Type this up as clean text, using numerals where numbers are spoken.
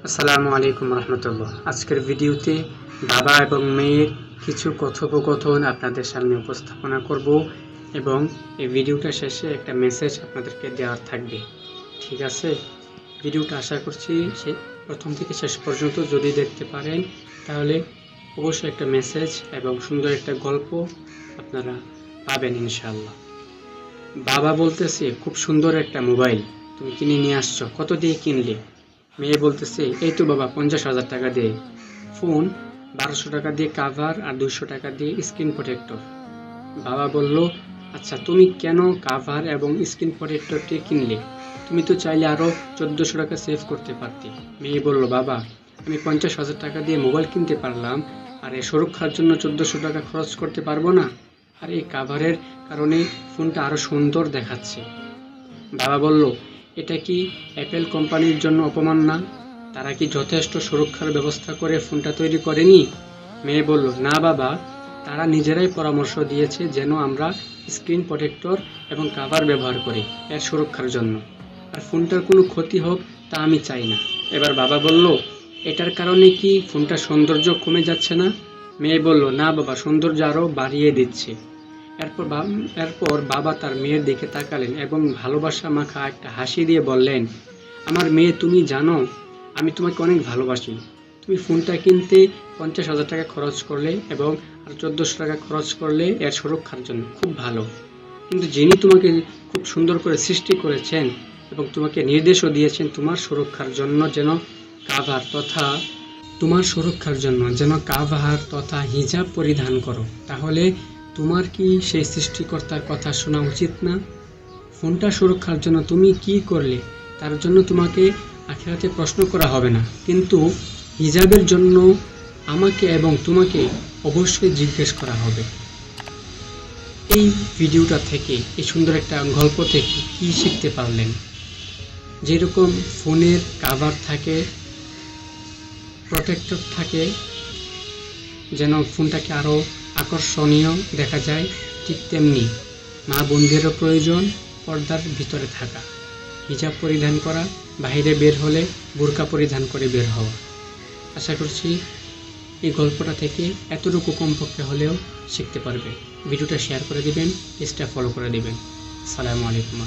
আসসালামু আলাইকুম রহমতুল্লাহ। আজকের ভিডিওতে বাবা এবং মেয়ের কিছু কথোপকথন আপনাদের সামনে উপস্থাপনা করব এবং এই ভিডিওটা শেষে একটা মেসেজ আপনাদেরকে দেওয়ার থাকবে। ঠিক আছে, ভিডিওটা আশা করছি প্রথম থেকে শেষ পর্যন্ত যদি দেখতে পারেন তাহলে অবশ্যই একটা মেসেজ এবং সুন্দর একটা গল্প আপনারা পাবেন ইনশাআল্লাহ। বাবা বলতেছে, খুব সুন্দর একটা মোবাইল তুমি কিনে নিয়ে আসছো, কত দিয়ে কিনলে? মেয়ে বলতেছে, এই তো বাবা 50,000 টাকা দিয়ে। ফোন 1200 টাকা দিয়ে কাভার আর 200 টাকা দিয়ে স্ক্রিন প্রোটেক্টর। বাবা বলল, আচ্ছা তুমি কেন কাভার এবং স্ক্রিন প্রোটেক্টরটি কিনলে? তুমি তো চাইলে আরও 1400 টাকা সেভ করতে পারতে। মেয়ে বলল, বাবা আমি 50,000 টাকা দিয়ে মোবাইল কিনতে পারলাম, আর এই সুরক্ষার জন্য 1400 টাকা খরচ করতে পারবো না? আর এই কাভারের কারণে ফোনটা আরও সুন্দর দেখাচ্ছে। বাবা বলল, এটা কি অ্যাপেল কোম্পানির জন্য অপমান না? তারা কি যথেষ্ট সুরক্ষার ব্যবস্থা করে ফোনটা তৈরি করেনি? মেয়ে বলল, না বাবা, তারা নিজেরাই পরামর্শ দিয়েছে যেন আমরা স্ক্রিন প্রোটেক্টর এবং কাভার ব্যবহার করি এর সুরক্ষার জন্য। আর ফোনটার কোনো ক্ষতি হোক তা আমি চাই না। এবার বাবা বলল, এটার কারণে কি ফোনটার সৌন্দর্য কমে যাচ্ছে না? মেয়ে বলল, না বাবা, সৌন্দর্য আরও বাড়িয়ে দিচ্ছে। এরপর বাবা তার মেয়ের দিকে তাকালেন এবং ভালোবাসা মাখা একটা হাসি দিয়ে বললেন, আমার মেয়ে, তুমি জানো আমি তোমাকে অনেক ভালোবাসি। তুমি ফোনটা কিনতে 50,000 টাকা খরচ করলে এবং আর 1400 টাকা খরচ করলে এর সুরক্ষার জন্য, খুব ভালো। কিন্তু যিনি তোমাকে খুব সুন্দর করে সৃষ্টি করেছেন এবং তোমাকে নির্দেশও দিয়েছেন তোমার সুরক্ষার জন্য যেন কাভার তথা হিজাব পরিধান করো, তাহলে তোমার কি সেই সৃষ্টিকর্তার কথা শোনা উচিত না? ফোনটা সুরক্ষার জন্য তুমি কি করলে তার জন্য তোমাকে আখিরাতে প্রশ্ন করা হবে না, কিন্তু হিজাবের জন্য আমাকে এবং তোমাকে অবশ্যই জিজ্ঞেস করা হবে। এই ভিডিওটা থেকে, এই সুন্দর একটা গল্প থেকে কি শিখতে পারলেন? যেরকম ফোনের কাভার থাকে, প্রোটেক্টর থাকে, যেন ফোনটাকে আরও আকর্ষণীয় দেখা যায়, ঠিক তেমনি মা বোনদেরও প্রয়োজন পর্দার ভিতরে থাকা, হিজাব পরিধান করা, বাইরে বের হলে বোরকা পরিধান করে বের হওয়া। আশা করছি এই গল্পটা থেকে এতটুকু কমপক্ষে হলেও শিখতে পারবে। ভিডিওটা শেয়ার করে দিবেন, পেজটা ফলো করে দিবেন। আসসালামু আলাইকুম।